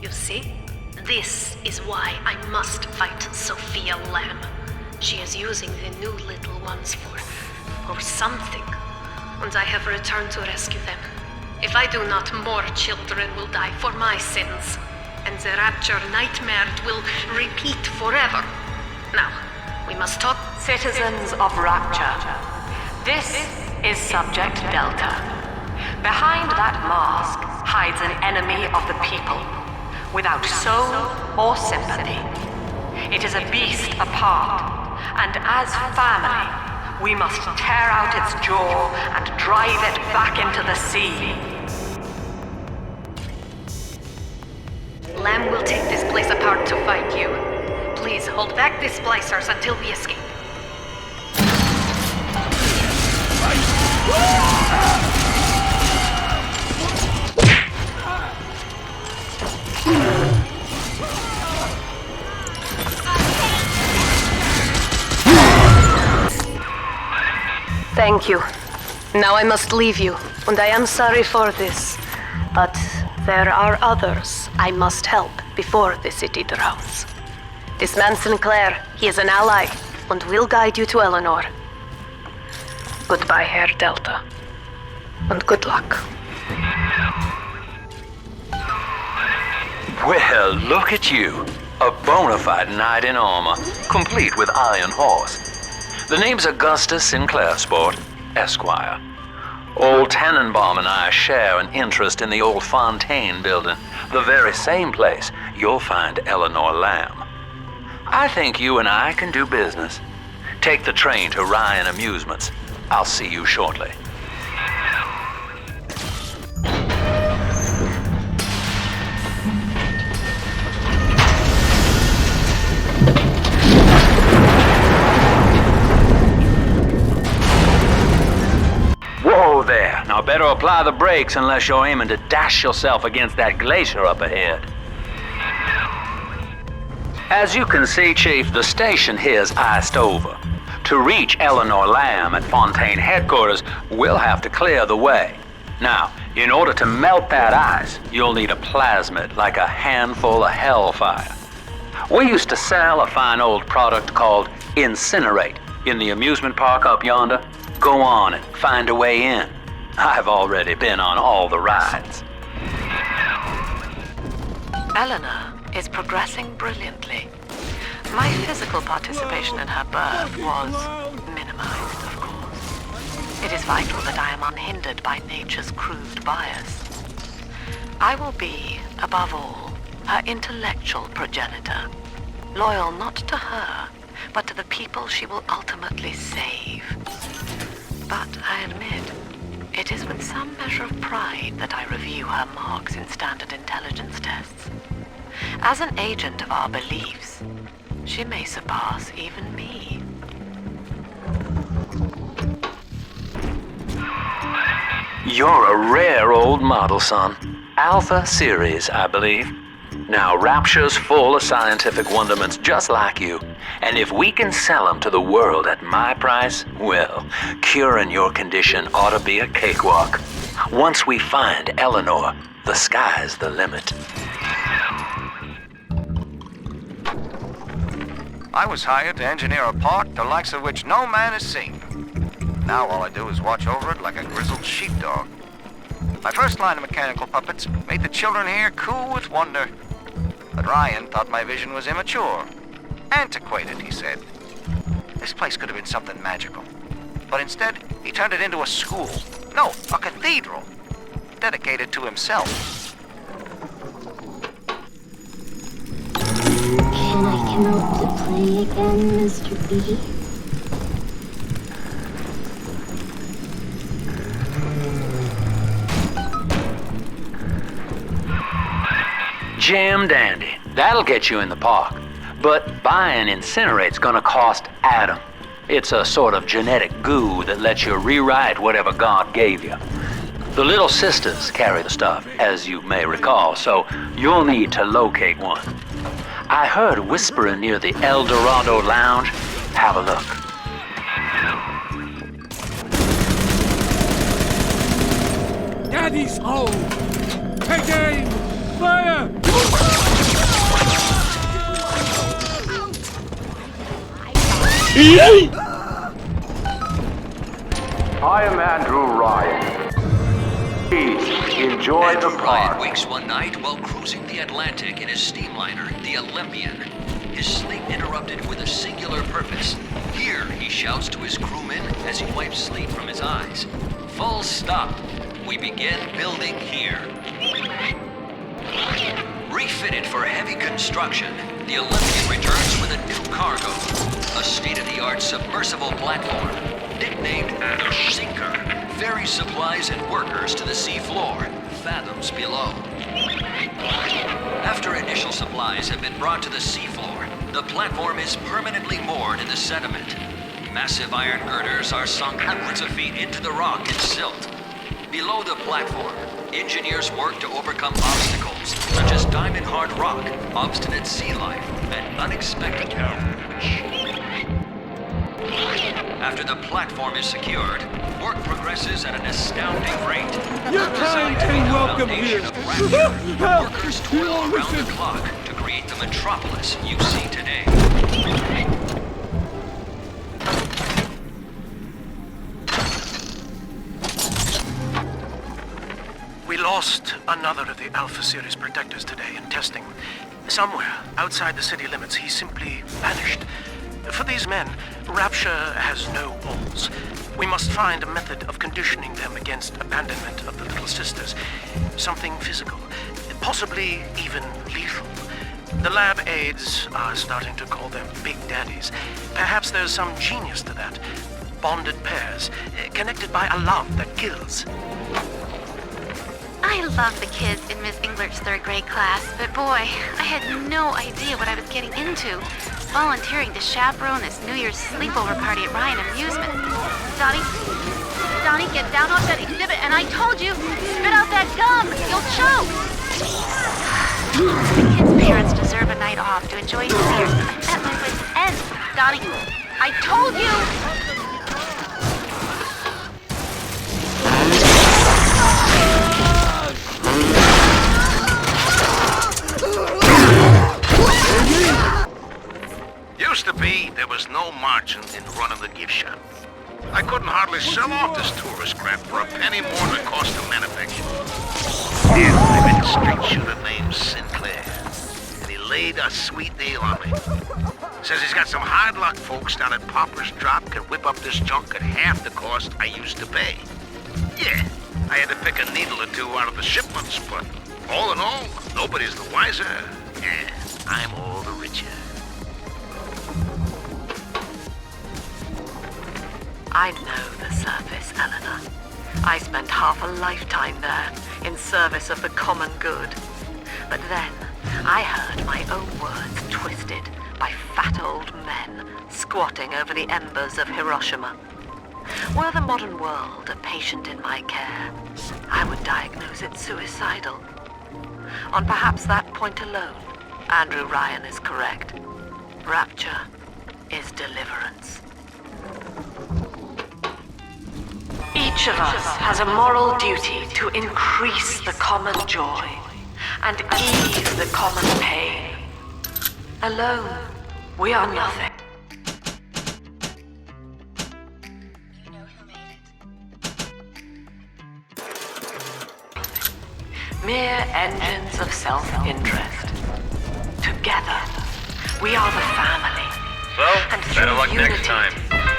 You see? This is why I must fight Sophia Lamb. She is using the new little ones for something. And I have returned to rescue them. If I do not, more children will die for my sins. And the Rapture nightmare will repeat forever. Now, we must talk. Citizens of Rapture, this is Subject Delta. Behind that mask hides an enemy of the people, without soul or sympathy. It is a beast apart, and as family, we must tear out its jaw and drive it back into the sea. Lamb will take this place apart to find you. Please hold back the splicers until we escape. Thank you. Now I must leave you, and I am sorry for this. But there are others I must help before the city drowns. This man Sinclair, he is an ally, and will guide you to Eleanor. Goodbye, Herr Delta. And good luck. Well, look at you. A bona fide knight in armor, complete with iron horse. The name's Augustus Sinclair, Sport, Esquire. Old Tannenbaum and I share an interest in the old Fontaine building, the very same place you'll find Eleanor Lamb. I think you and I can do business. Take the train to Ryan Amusements. I'll see you shortly. Whoa there. Now better apply the brakes unless you're aiming to dash yourself against that glacier up ahead. As you can see, Chief, the station here's iced over. To reach Eleanor Lamb at Fontaine headquarters, we'll have to clear the way. Now, in order to melt that ice, you'll need a plasmid, like a handful of hellfire. We used to sell a fine old product called Incinerate in the amusement park up yonder. Go on and find a way in. I've already been on all the rides. Eleanor is progressing brilliantly. My physical participation in her birth was minimized, of course. It is vital that I am unhindered by nature's crude bias. I will be, above all, her intellectual progenitor, loyal not to her, but to the people she will ultimately save. But I admit, it is with some measure of pride that I review her marks in standard intelligence tests. As an agent of our beliefs, she may surpass even me. You're a rare old model, son. Alpha series, I believe. Now, Rapture's full of scientific wonderments just like you. And if we can sell them to the world at my price, well, curing your condition ought to be a cakewalk. Once we find Eleanor, the sky's the limit. I was hired to engineer a park the likes of which no man has seen. Now all I do is watch over it like a grizzled sheepdog. My first line of mechanical puppets made the children here coo with wonder. But Ryan thought my vision was immature. Antiquated, he said. This place could have been something magical. But instead, he turned it into a school. No, a cathedral. Dedicated to himself. Can I come out to play again, Mr. B? Jam dandy. That'll get you in the park. But buying Incinerate's gonna cost Adam. It's a sort of genetic goo that lets you rewrite whatever God gave you. The Little Sisters carry the stuff, as you may recall, so you'll need to locate one. I heard whispering near the El Dorado Lounge. Have a look. Daddy's home! Take aim! Fire! I am Andrew Ryan. Please enjoy Andrew the Ryan park. wakes one night while cruising the Atlantic in his steamliner, the Olympian. His sleep interrupted with a singular purpose. Here, he shouts to his crewmen as he wipes sleep from his eyes. Full stop. We begin building here. Refitted for heavy construction, the Olympian returns with a new cargo. A state-of-the-art submersible platform, nicknamed the Sinker, ferries supplies and workers to the sea floor, fathoms below. After initial supplies have been brought to the seafloor, the platform is permanently moored in the sediment. Massive iron girders are sunk hundreds of feet into the rock and silt. Below the platform, engineers work to overcome obstacles such as diamond-hard rock, obstinate sea life, and unexpected perils. After the platform is secured, work progresses at an astounding rate. Your kind and welcome here. Workers toil around the clock to create the metropolis you see today. We lost another of the Alpha Series protectors today in testing. Somewhere outside the city limits, he simply vanished. For these men, Rapture has no walls. We must find a method of conditioning them against abandonment of the Little Sisters. Something physical, possibly even lethal. The lab aides are starting to call them Big Daddies. Perhaps there's some genius to that. Bonded pairs, connected by a love that kills. I love the kids in Miss Englert's third grade class, but boy, I had no idea what I was getting into. Volunteering to chaperone this New Year's sleepover party at Ryan Amusement. Donnie, get down off that exhibit, and I told you, spit out that gum! You'll choke! The kids' parents deserve a night off to enjoy New Year's. I'm at my wit's end. Donnie, I told you! Used to be, there was no margin in running the gift shop. I couldn't hardly sell off this tourist crap for a penny more than it cost to manufacture. Then I met a straight shooter named Sinclair, and he laid a sweet deal on me. Says he's got some hard luck folks down at Popper's Drop can whip up this junk at half the cost I used to pay. Yeah, I had to pick a needle or two out of the shipments, but all in all, nobody's the wiser, and I'm all the richer. I know the surface, Eleanor. I spent half a lifetime there, in service of the common good. But then, I heard my own words twisted by fat old men squatting over the embers of Hiroshima. Were the modern world a patient in my care, I would diagnose it suicidal. On perhaps that point alone, Andrew Ryan is correct. Rapture is deliverance. Each of us has a moral duty to increase the common joy and ease the common pain. Alone, we are nothing. Mere engines of self-interest. Together, we are the family. So, And better through luck unity, next time.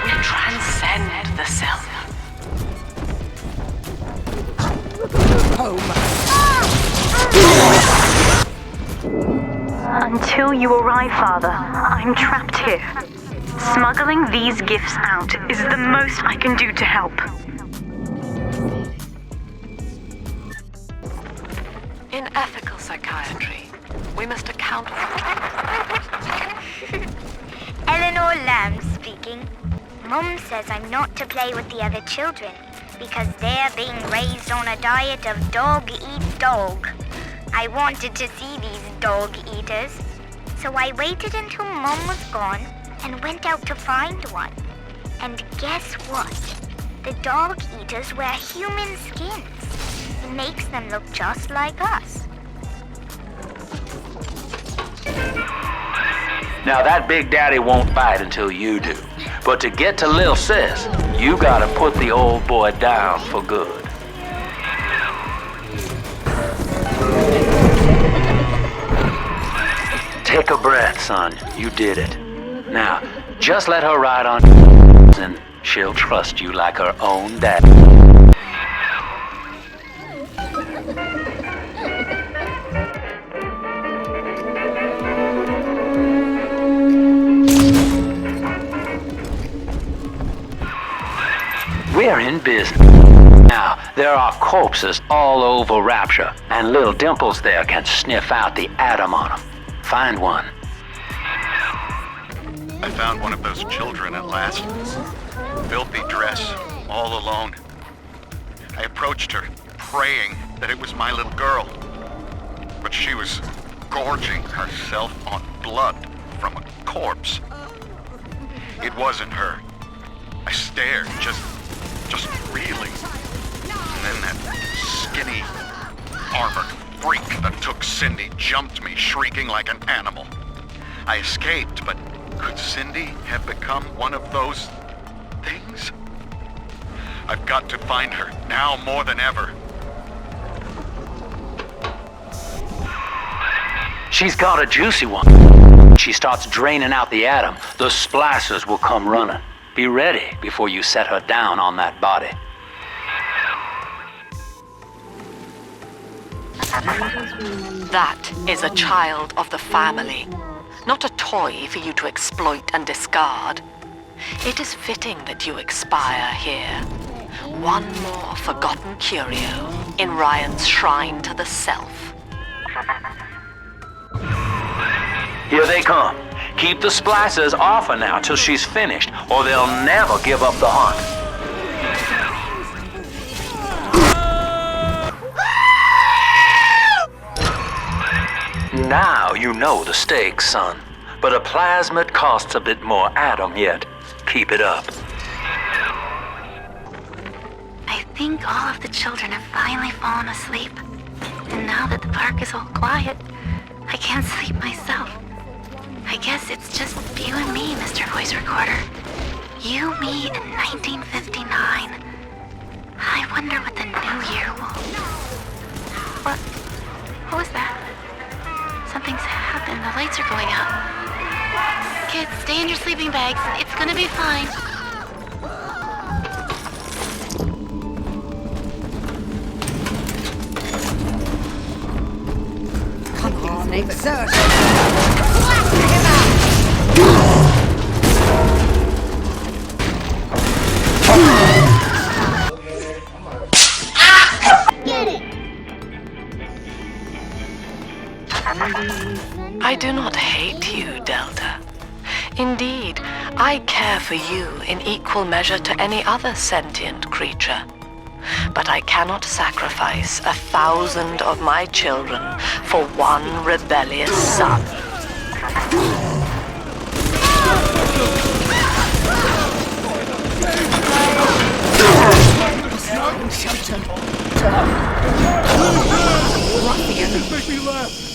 we transcend the self. Until you arrive, Father, I'm trapped here. Smuggling these gifts out is the most I can do to help. In ethical psychiatry, we must account for... Eleanor Lamb speaking. Mum says I'm not to play with the other children because they're being raised on a diet of dog eat dog. I wanted to see these dog eaters, so I waited until Mum was gone and went out to find one. And guess what? The dog eaters wear human skins. It makes them look just like us. Now that Big Daddy won't bite until you do. But to get to Lil Sis, you gotta put the old boy down for good. Take a breath, son. You did it. Now, just let her ride on and she'll trust you like her own dad. We're in business. Now, there are corpses all over Rapture, and little Dimples there can sniff out the atom on them. Find one. I found one of those children at last. Filthy dress, all alone. I approached her, praying that it was my little girl. But she was gorging herself on blood from a corpse. It wasn't her. I stared, just reeling. And then that skinny, armored freak that took Cindy jumped me, shrieking like an animal. I escaped, but could Cindy have become one of those things? I've got to find her, now more than ever. She's got a juicy one. She starts draining out the atom. The splicers will come running. Be ready before you set her down on that body. That is a child of the family, not a toy for you to exploit and discard. It is fitting that you expire here. One more forgotten curio in Ryan's shrine to the self. Here they come. Keep the splicers off her now till she's finished, or they'll never give up the hunt. Now you know the stakes, son. But a plasmid costs a bit more atom yet. Keep it up. I think all of the children have finally fallen asleep. And now that the park is all quiet, I can't sleep myself. I guess it's just you and me, Mr. Voice Recorder. You, me, in 1959. I wonder what the new year will... What was that? Something's happened. The lights are going out. Kids, stay in your sleeping bags. It's gonna be fine. Come on, exert. Get it! I do not hate you, Delta. Indeed, I care for you in equal measure to any other sentient creature. But I cannot sacrifice 1,000 of my children for one rebellious son. Shelter. Make me laugh.